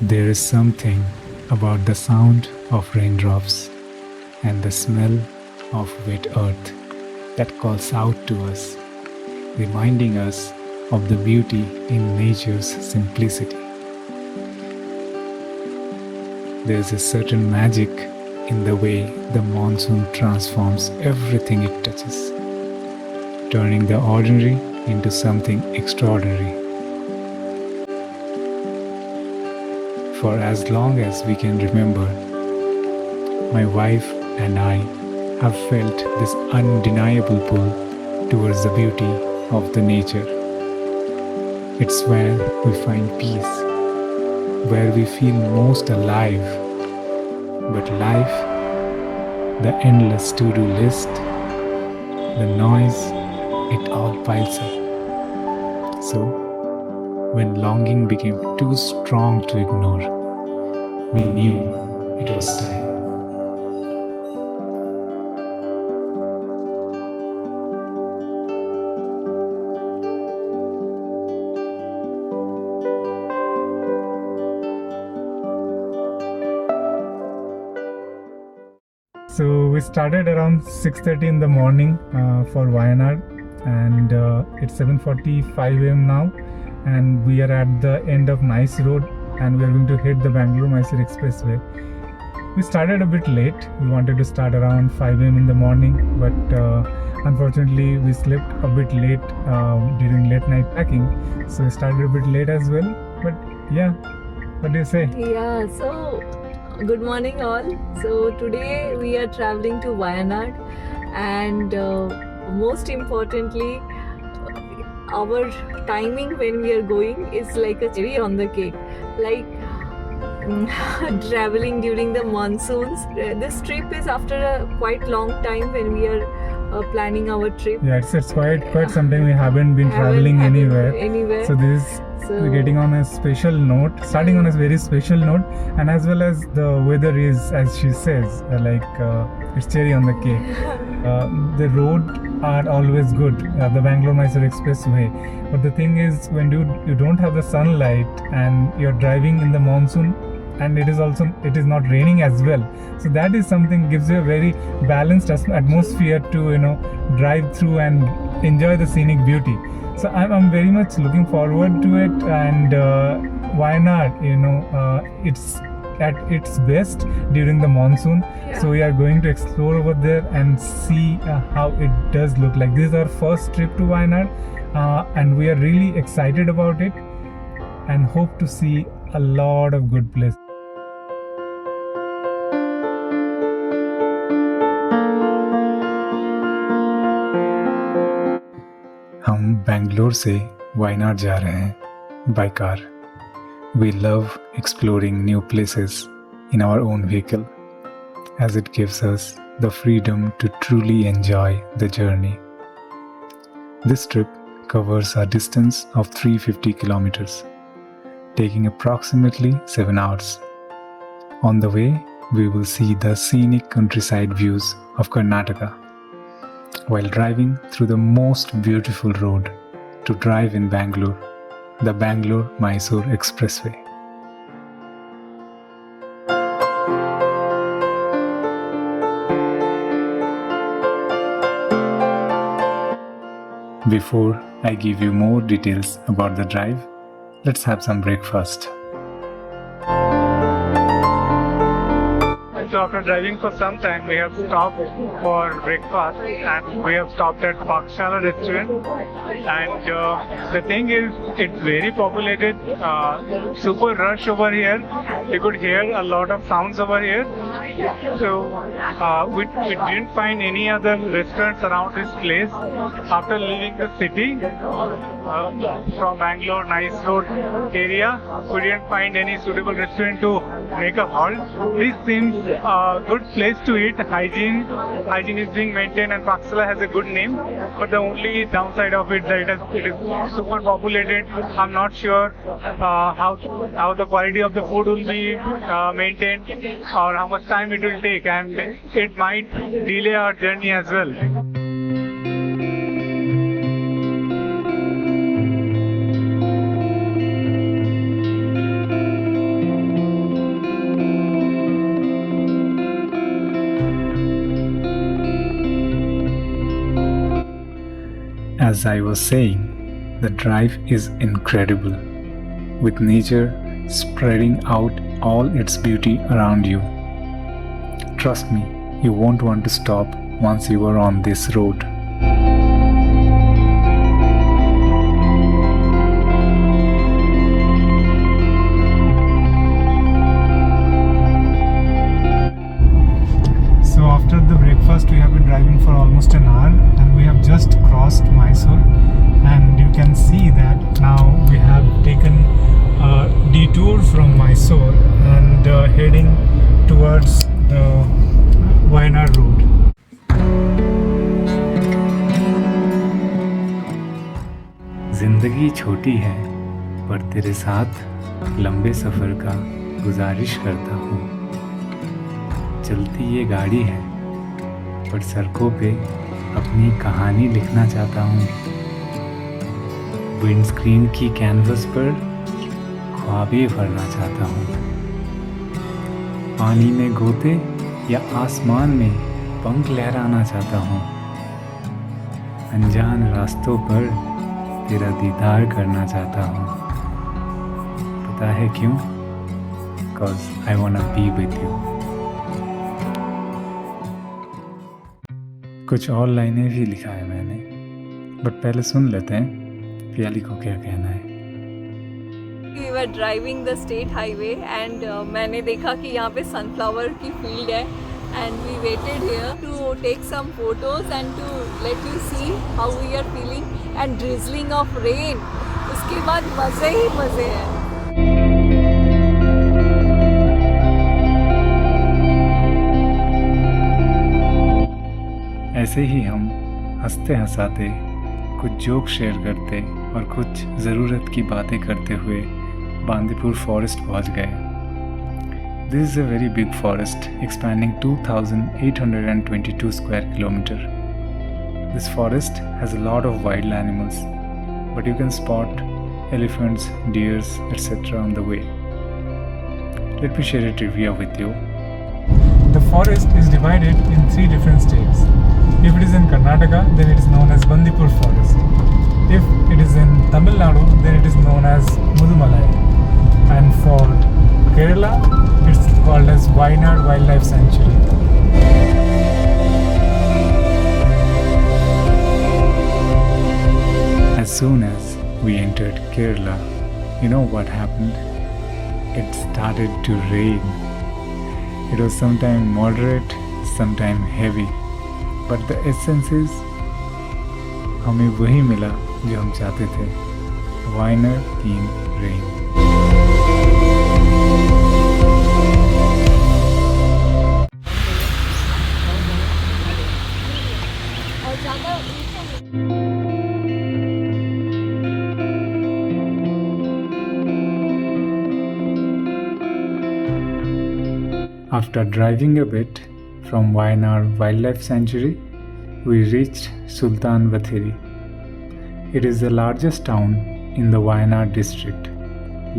There is something about the sound of raindrops and the smell of wet earth that calls out to us, reminding us of the beauty in nature's simplicity. There is a certain magic in the way the monsoon transforms everything it touches, turning the ordinary into something extraordinary. For as long as we can remember, my wife and I have felt this undeniable pull towards the beauty of the nature. It's where we find peace, where we feel most alive. But life, the endless to-do list, the noise, it all piles up. So, when longing became too strong to ignore, we knew it was time. So we started around 6:30 in the morning for Wayanad, and it's 7:45 a.m. now, and we are at the end of Nice Road, and we are going to hit the Bangalore-Mysore Expressway. We started a bit late. We wanted to start around 5 a.m. in the morning, but unfortunately we slept a bit late during late night packing, so we started a bit late as well. But yeah, what do you say? Yeah, so good morning all. So today we are traveling to Wayanad, and most importantly, our timing when we are going is like a cherry on the cake. Like traveling during the monsoons. This trip is after a quite long time when we are planning our trip. Yeah, it's quite some time we haven't been traveling anywhere. So this is we're getting on a special note, starting on a very special note, and as well as the weather is, as she says, it's cherry on the cake. The road are always good, the Bangalore-Mysore Expressway. But the thing is, when you don't have the sunlight and you're driving in the monsoon, and it is not raining as well, so that is something gives you a very balanced atmosphere to drive through and enjoy the scenic beauty. So I'm very much looking forward to it, and Wayanad, it's at its best during the monsoon. Yeah. So we are going to explore over there and see how it does look like. This is our first trip to Wayanad, and we are really excited about it and hope to see a lot of good places. हम बेंगलोर से वायनाड जा रहे हैं by car. We love exploring new places in our own vehicle, as it gives us the freedom to truly enjoy the journey. This trip covers a distance of 350 kilometers, taking approximately 7 hours. On the way, we will see the scenic countryside views of Karnataka, while driving through the most beautiful road to drive in Bangalore, the Bangalore-Mysore Expressway. Before I give you more details about the drive, let's have some breakfast. So after driving for some time, we have stopped for breakfast, and we have stopped at Pakshala restaurant. And the thing is, it's very populated, super rush over here. You could hear a lot of sounds over here. So we didn't find any other restaurants around this place. After leaving the city from Bangalore, Nice Road area, we didn't find any suitable restaurant to make a halt. This seems a good place to eat. Hygiene is being maintained, and Pakshala has a good name. But the only downside of it that it is super populated. I'm not sure how the quality of the food will be maintained, or how much time it will take, and it might delay our journey as well. As I was saying, the drive is incredible, with nature spreading out all its beauty around you. Trust me, you won't want to stop once you are on this road. So after the breakfast, we have been driving for almost an hour, and we have just crossed Mysore, and you can see that now we have taken a detour from Mysore and heading towards the Wayanad road. जिंदगी छोटी है, पर तेरे साथ लंबे सफ़र का गुजारिश करता हूँ। चलती ये गाड़ी है, पर सड़कों पे अपनी कहानी लिखना चाहता हूँ। विंडस्क्रीन की कैनवस पर ख्वाबें भरना चाहता हूँ। पानी में गोते या आसमान में पंख लहराना चाहता हूँ। अनजान रास्तों पर तेरा दीदार करना चाहता हूँ। पता है क्यों? Cause I wanna be with you. कुछ और लाइनें भी लिखा है मैंने, बट पहले सुन लेते हैं प्याली को क्या कहना है। We were driving the state highway and मैंने देखा कि यहाँ पे sunflower की field है and we waited here to take some photos and to let you see how we are feeling and drizzling of rain. उसके बाद मज़े ही मज़े हैं। ऐसे ही हम हंसते हंसाते कुछ जोक शेयर करते और कुछ ज़रूरत की बातें करते हुए बांदीपुर फॉरेस्ट पहुंच गए। This is a very big forest expanding 2,822 square kilometer. This forest has a lot of wild animals, but you can spot elephants, deers, etc. on the way. Let me share a trivia with you. The forest is divided in 3 different states. If it is in Karnataka, then it is known as Bandipur forest. If it is in Tamil Nadu, then it is known as Mudumalai. And for Kerala, it's called as Wayanad Wildlife Sanctuary. As soon as we entered Kerala, you know what happened? It started to rain. It was sometimes moderate, sometimes heavy. But the essence is, हमें वही मिला जो हम चाहते थे, Wayanad in rain. After driving a bit from Wayanad Wildlife Sanctuary, we reached Sultan Batheri. It is the largest town in the Wayanad district.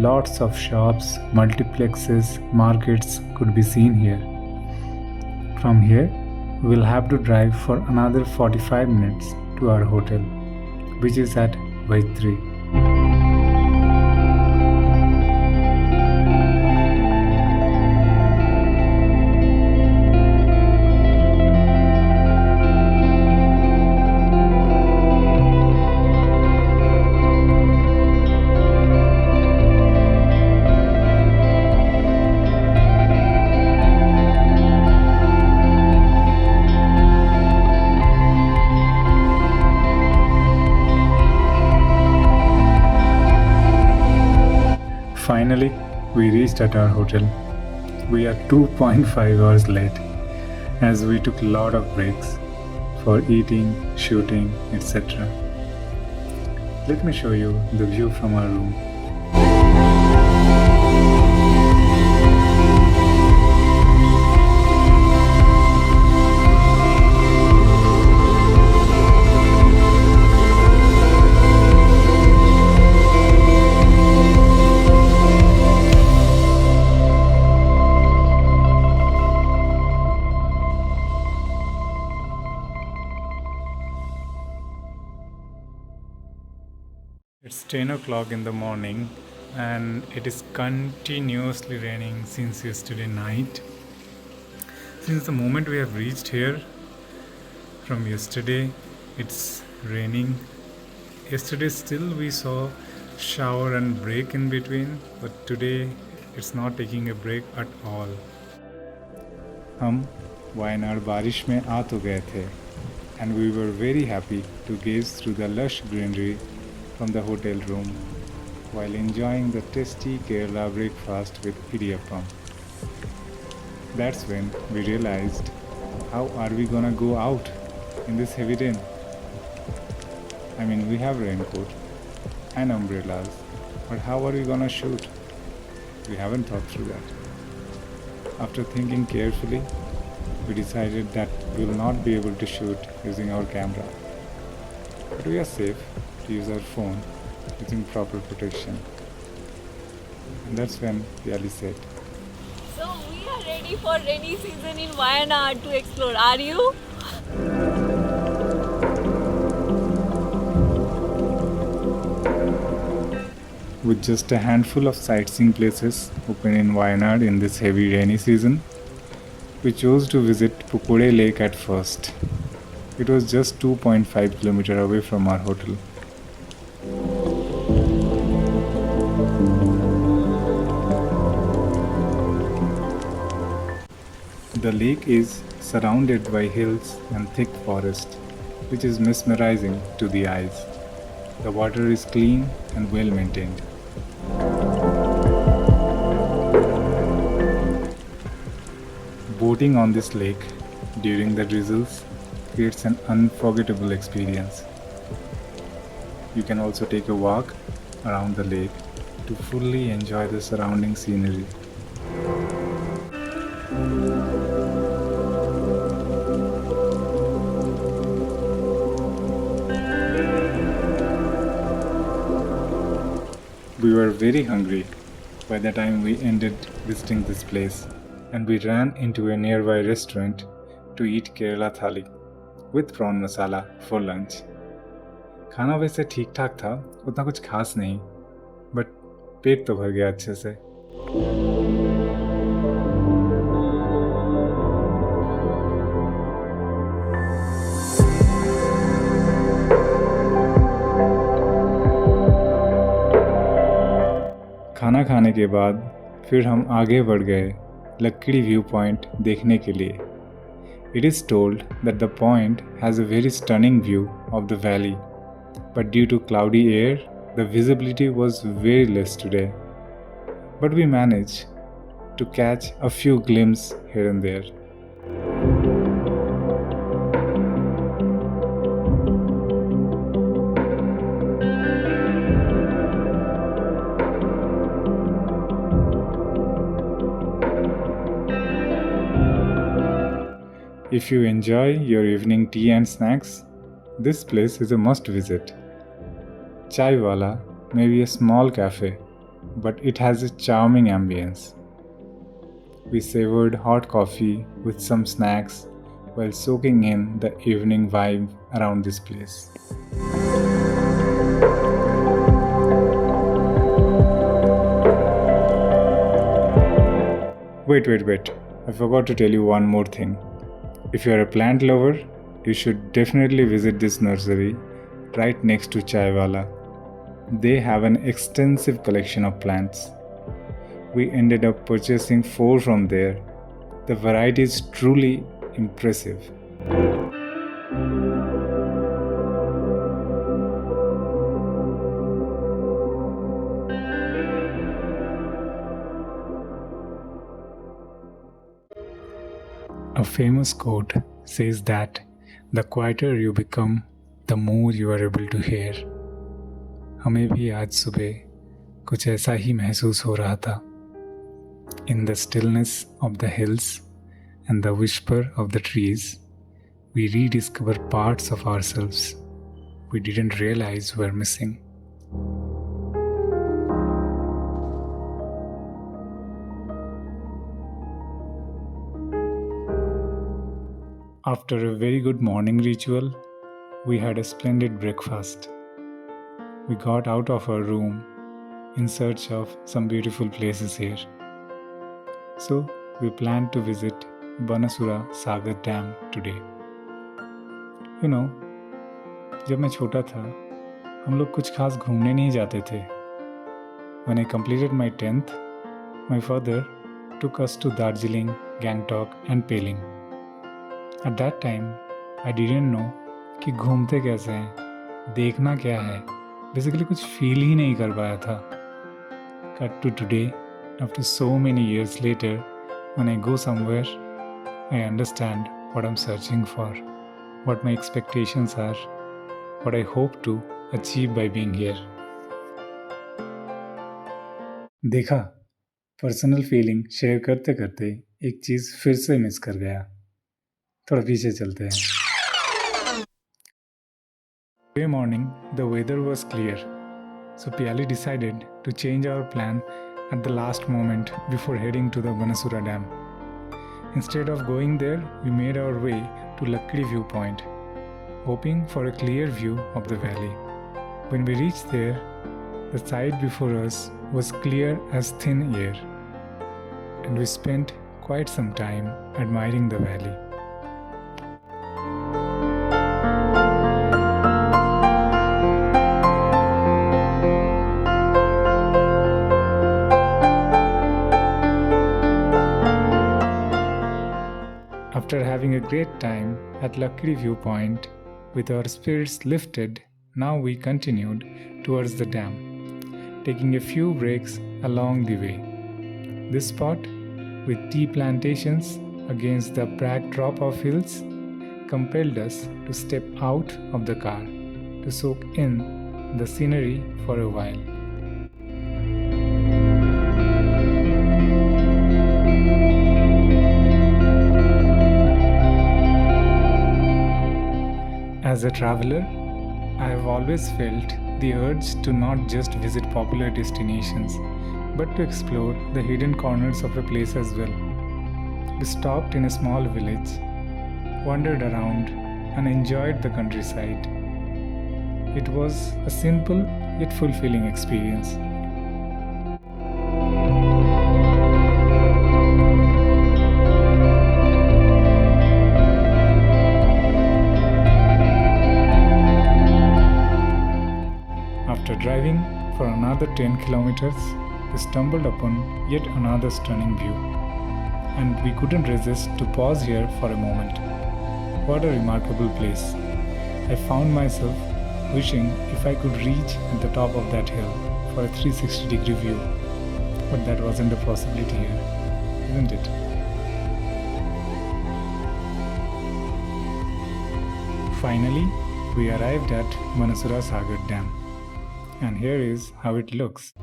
Lots of shops, multiplexes, markets could be seen here. From here, we will have to drive for another 45 minutes to our hotel, which is at Vaitri. Finally, we reached at our hotel. We are 2.5 hours late as we took a lot of breaks for eating, shooting, etc. Let me show you the view from our room. It's 10 o'clock in the morning and it is continuously raining since yesterday night. Since the moment we have reached here, from yesterday, it's raining. Yesterday still we saw shower and break in between, but today it's not taking a break at all. हम वायनाड बारिश में आ तो गए थे and we were very happy to gaze through the lush greenery from the hotel room while enjoying the tasty Kerala breakfast with idiyappam. That's when we realized, how are we gonna go out in this heavy rain? I mean, we have raincoat and umbrellas, but how are we gonna shoot? We haven't thought through that. After thinking carefully, we decided that we will not be able to shoot using our camera. But we are safe to use our phone using proper protection. And that's when Yali said, So we are ready for rainy season in Wayanad to explore. Are you? with just a handful of sightseeing places open in Wayanad in this heavy rainy season, we chose to visit Pukode Lake at first. It was just 2.5 km away from our hotel. The lake is surrounded by hills and thick forest, which is mesmerizing to the eyes. The water is clean and well maintained. Boating on this lake during the drizzles creates an unforgettable experience. You can also take a walk around the lake to fully enjoy the surrounding scenery. We were very hungry by the time we ended visiting this place, and we ran into a nearby restaurant to eat Kerala thali with prawn masala for lunch. खाना वैसे ठीक ठाक था, उतना कुछ खास नहीं, but पेट तो भर गया अच्छे से. खाना खाने के बाद फिर हम आगे बढ़ गए लक्कड़ी व्यू पॉइंट देखने के लिए. It is told that the point has a very stunning view of the valley, but due to cloudy air, the visibility was very less today. But we managed to catch a few glimpses here and there. If you enjoy your evening tea and snacks, this place is a must visit. Chai Wala may be a small cafe, but it has a charming ambience. We savored hot coffee with some snacks while soaking in the evening vibe around this place. Wait. I forgot to tell you one more thing. If you are a plant lover, you should definitely visit this nursery right next to Chaiwala. They have an extensive collection of plants. We ended up purchasing 4 from there. The variety is truly impressive. A famous quote says that the quieter you become, the more you are able to hear. हमें भी आज सुबह कुछ ऐसा ही महसूस हो रहा था. In the stillness of the hills and the whisper of the trees, we rediscover parts of ourselves we didn't realize were missing. After a very good morning ritual, we had a splendid breakfast. we got out of our room in search of some beautiful places here. So we planned to visit Banasura Sagar Dam today. You know, जब मैं छोटा था हम लोग कुछ खास घूमने नहीं जाते थे. When I completed my 10th, my father took us to Darjeeling, Gangtok and Peling. At that time, I didn't know कि घूमते कैसे हैं, देखना क्या है. Basically कुछ फील ही नहीं कर पाया था. Cut to today, after so many years later, when I go somewhere, I understand what I'm searching for, what my expectations are, what I hope to achieve by being here. देखा, personal feeling share करते करते एक चीज़ फिर से miss कर गया. थोड़ा पीछे चलते हैं. Today morning, the weather was clear, so Piali decided to change our plan at the last moment before heading to the Banasura Dam. Instead of going there, we made our way to Lakdi viewpoint, hoping for a clear view of the valley. When we reached there, the sight before us was clear as thin air, and we spent quite some time admiring the valley. After having a great time at Lakdi viewpoint, with our spirits lifted, now we continued towards the dam, taking a few breaks along the way. This spot, with tea plantations against the backdrop of hills, compelled us to step out of the car to soak in the scenery for a while. As a traveler, I have always felt the urge to not just visit popular destinations, but to explore the hidden corners of a place as well. We stopped in a small village, wandered around, and enjoyed the countryside. It was a simple yet fulfilling experience. After driving for another 10 kilometers, we stumbled upon yet another stunning view, and we couldn't resist to pause here for a moment. What a remarkable place! I found myself wishing if I could reach at the top of that hill for a 360-degree view, but that wasn't a possibility here, isn't it? Finally, we arrived at Banasura Sagar Dam. And here is how it looks.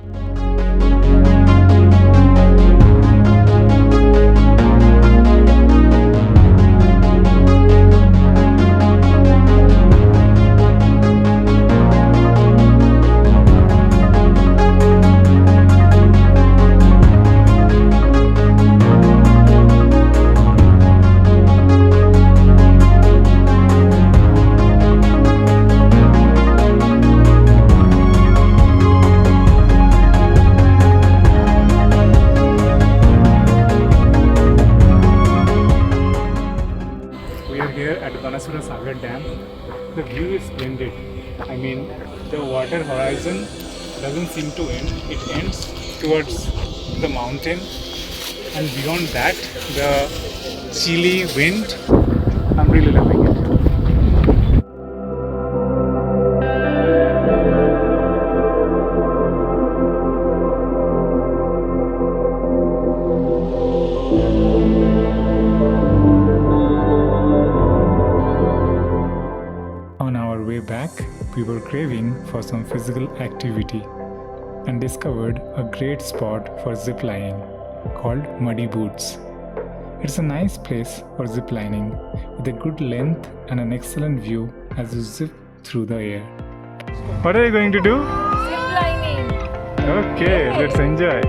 Here at Banasura Sagar Dam, the view is splendid. I mean, the water horizon doesn't seem to end. It ends towards the mountain, and beyond that, the chilly wind. I'm really loving it. On our way back, we were craving for some physical activity and discovered a great spot for ziplining called Muddy Boots. It's a nice place for ziplining with a good length and an excellent view as you zip through the air. What are you going to do? Ziplining. Okay, let's enjoy.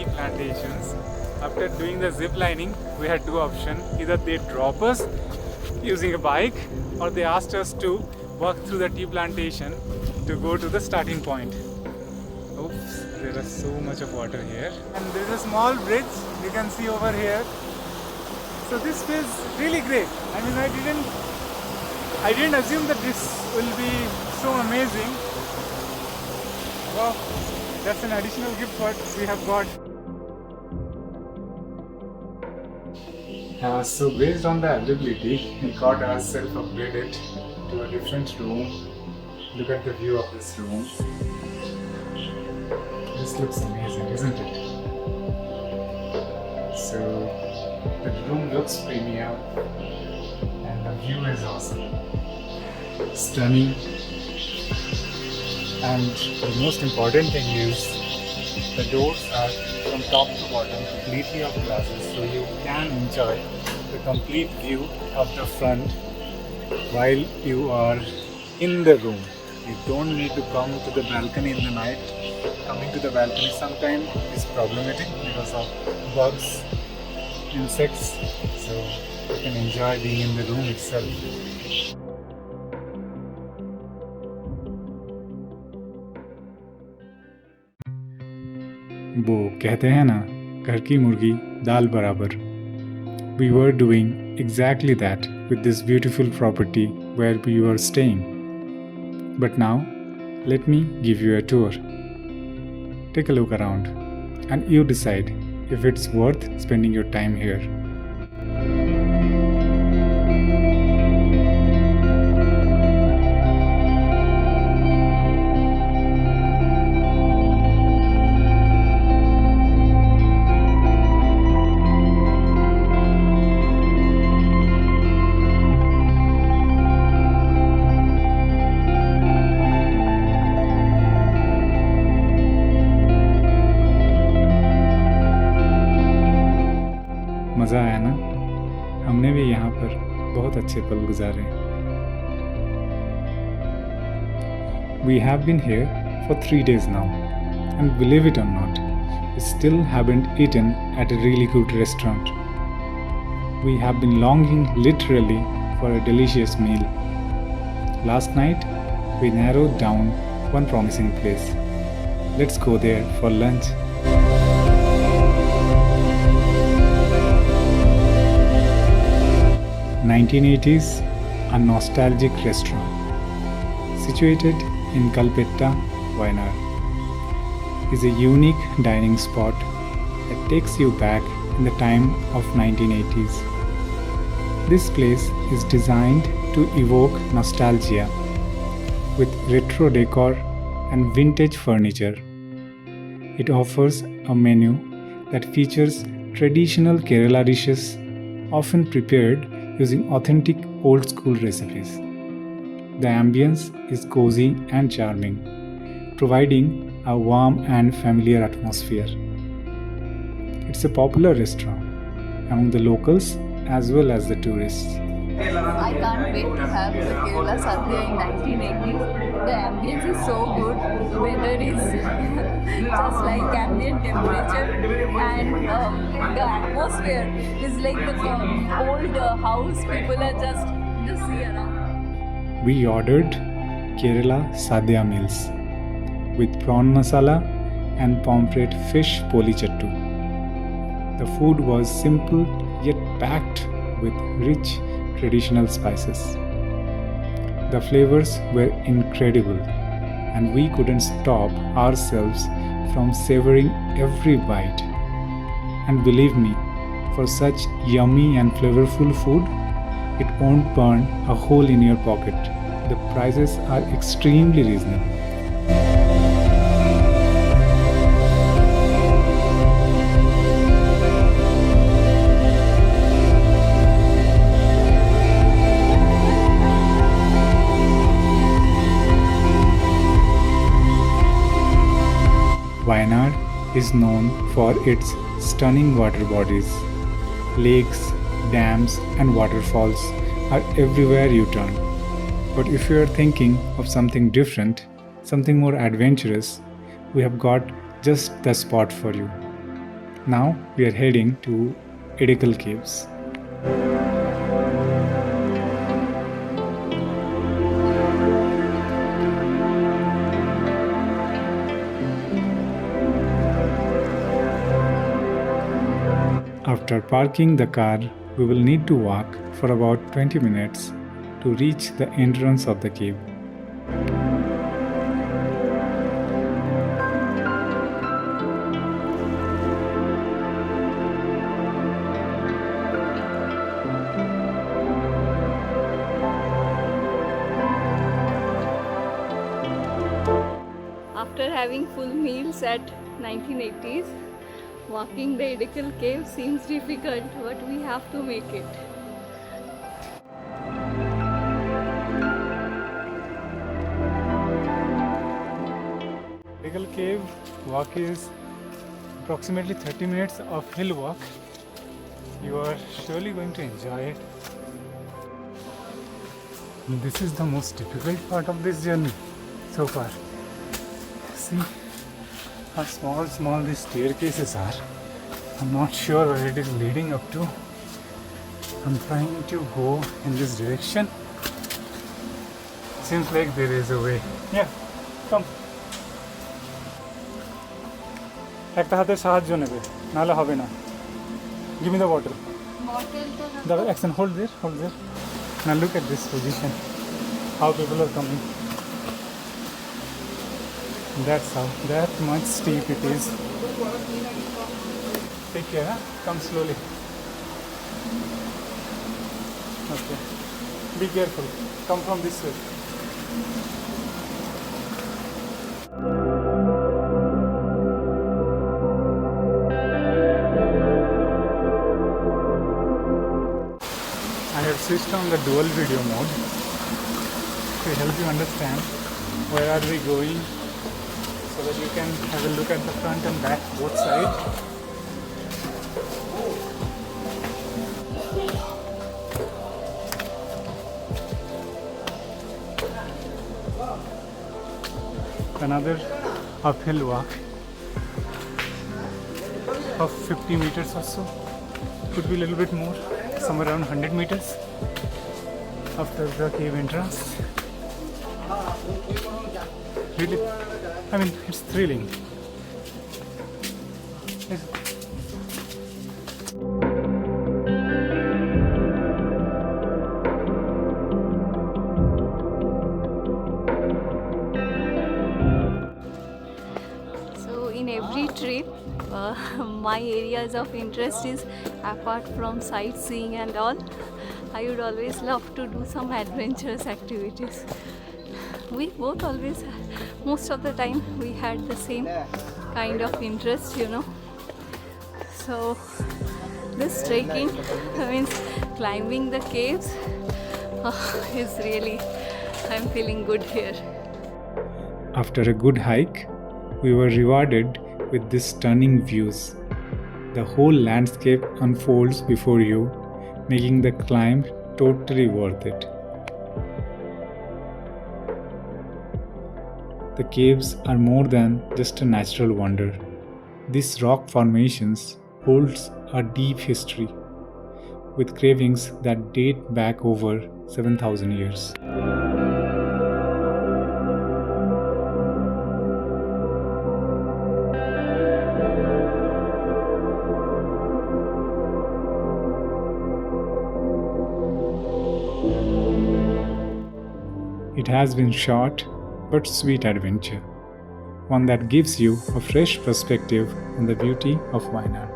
tea plantations. After doing the zip lining, we had two options. Either they drop us using a bike, or they asked us to walk through the tea plantation to go to the starting point. Oops, there is so much of water here. And there is a small bridge you can see over here. So this feels really great. I mean, I didn't assume that this will be so amazing. Wow, that's an additional gift what we have got. So based on the availability, we got ourselves upgraded to a different room. Look at the view of this room. This looks amazing, isn't it? So the room looks premium and the view is awesome. Stunning. And the most important thing is the doors are from top to bottom completely of glasses, so you can enjoy the complete view of the front while you are in the room. You don't need to come to the balcony in the night. Coming to the balcony sometimes is problematic because of bugs, insects, so you can enjoy being in the room itself. वो कहते हैं ना, घर की मुर्गी दाल बराबर. We were doing exactly that with this beautiful property where we were staying. But now, let me give you a tour. Take a look around and you decide if it's worth spending your time here. मज़ा आया ना? हमने भी यहाँ पर बहुत अच्छे पल गुजारे. We have been here for 3 days now, and believe it or not, we still haven't eaten at a really good restaurant. We have been longing literally for a delicious meal. Last night, we narrowed down one promising place. Let's go there for lunch. "1980s, a nostalgic restaurant situated in Kalpetta, Wayanad, is a unique dining spot that takes you back in the time of 1980s. This place is designed to evoke nostalgia with retro decor and vintage furniture. It offers a menu that features traditional Kerala dishes often prepared using authentic old school recipes. The ambience is cozy and charming, providing a warm and familiar atmosphere. It's a popular restaurant among the locals as well as the tourists. I can't wait to have the Kerala Sadhya in 1980s. The ambience is so good. The weather is just like ambient temperature, and the atmosphere is like the old house. People are just see around. We ordered Kerala Sadhya meals with prawn masala and pomfret fish polichattu. The food was simple yet packed with rich traditional spices. The flavors were incredible, and we couldn't stop ourselves from savoring every bite. And believe me, for such yummy and flavorful food, it won't burn a hole in your pocket. The prices are extremely reasonable. Wayanad is known for its stunning water bodies. Lakes, dams, and waterfalls are everywhere you turn. But if you are thinking of something different, something more adventurous, we have got just the spot for you. Now we are heading to Edakkal caves. After parking the car, we will need to walk for about 20 minutes to reach the entrance of the cave. After having full meals at 1980s, walking the Edakkal cave seems difficult, but we have to make it. Edakkal cave walk is approximately 30 minutes of hill walk. You are surely going to enjoy it. This is the most difficult part of this journey so far. See how small these staircases are. I'm not sure where it is leading up to. I'm trying to go in this direction. Seems like there is a way. Yeah, come. একটা হাতে সাহায্য নেবে নাহলে হবে না give me the water the action hold there now look at this position how people are coming that's how that much steep it is take care huh? Come slowly okay be careful come from this way switched on the dual video mode to help you understand where are we going so that you can have a look at the front and back both sides. Another uphill walk of 50 meters or so, could be a little bit more, somewhere around 100 meters after the cave entrance. Really, I mean, it's thrilling. So in every trip, my areas of interest is, apart from sightseeing and all, I would always love to do some adventurous activities. We both always, most of the time, we had the same kind of interest, you know. So this trekking means climbing the caves is really, I'm feeling good here. After a good hike, we were rewarded with these stunning views. The whole landscape unfolds before you, making the climb totally worth it. The caves are more than just a natural wonder. These rock formations holds a deep history, with carvings that date back over 7,000 years. It has been short but sweet adventure, one that gives you a fresh perspective on the beauty of Wayanad.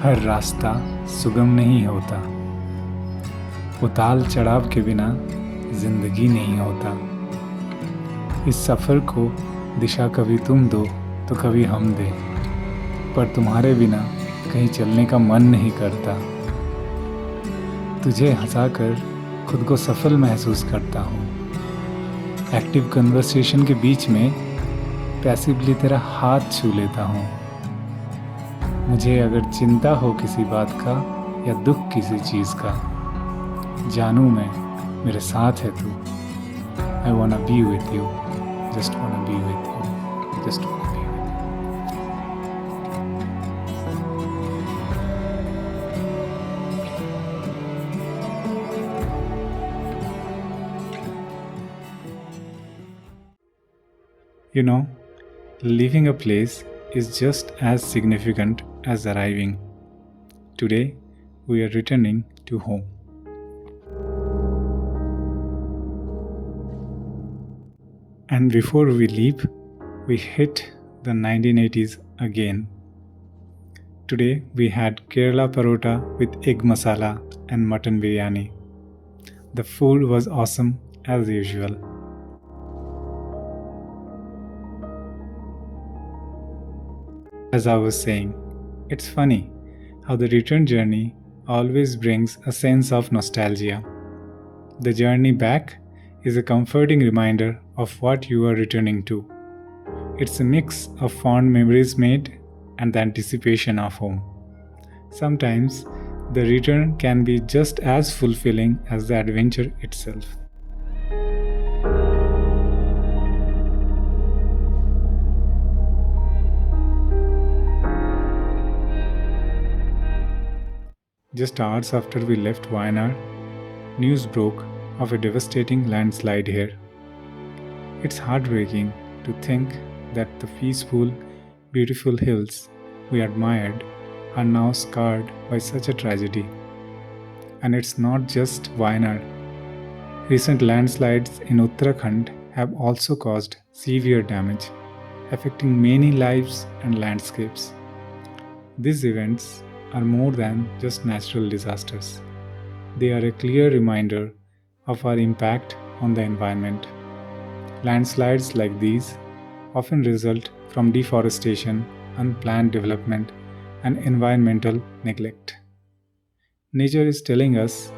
हर रास्ता सुगम नहीं होता, उतार चढ़ाव के बिना जिंदगी नहीं होता। इस सफ़र को दिशा कभी तुम दो तो कभी हम दे, पर तुम्हारे बिना कहीं चलने का मन नहीं करता। तुझे हंसाकर खुद को सफल महसूस करता हूँ। एक्टिव कन्वर्सेशन के बीच में पैसिवली तेरा हाथ छू लेता हूँ। मुझे अगर चिंता हो किसी बात का या दुख किसी चीज़ का, जानू मैं मेरे साथ है तू. I wanna be with you. Just wanna be with you. Just wanna be with you. You know, leaving a place is just as significant as arriving. Today, we are returning to home. And before we leave, we hit the 1980s again. Today, we had Kerala parota with egg masala and mutton biryani. The food was awesome as usual. As I was saying, it's funny how the return journey always brings a sense of nostalgia. The journey back is a comforting reminder of what you are returning to. It's a mix of fond memories made and the anticipation of home. Sometimes the return can be just as fulfilling as the adventure itself. Just hours after we left Wayanad, news broke of a devastating landslide here. It's heartbreaking to think that the peaceful, beautiful hills we admired are now scarred by such a tragedy. And it's not just Wayanad. Recent landslides in Uttarakhand have also caused severe damage, affecting many lives and landscapes. These events are more than just natural disasters. They are a clear reminder of our impact on the environment. Landslides like these often result from deforestation, unplanned development, and environmental neglect. Nature is telling us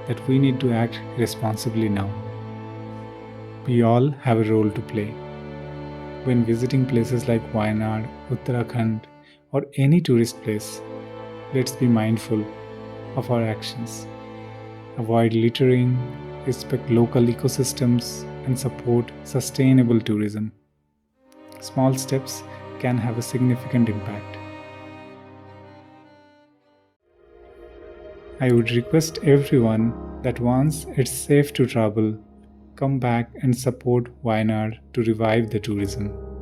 that we need to act responsibly now. We all have a role to play. When visiting places like Wayanad, Uttarakhand, or any tourist place, let's be mindful of our actions. Avoid littering, respect local ecosystems, and support sustainable tourism. Small steps can have a significant impact. I would request everyone that once it's safe to travel, come back and support Wayanad to revive the tourism.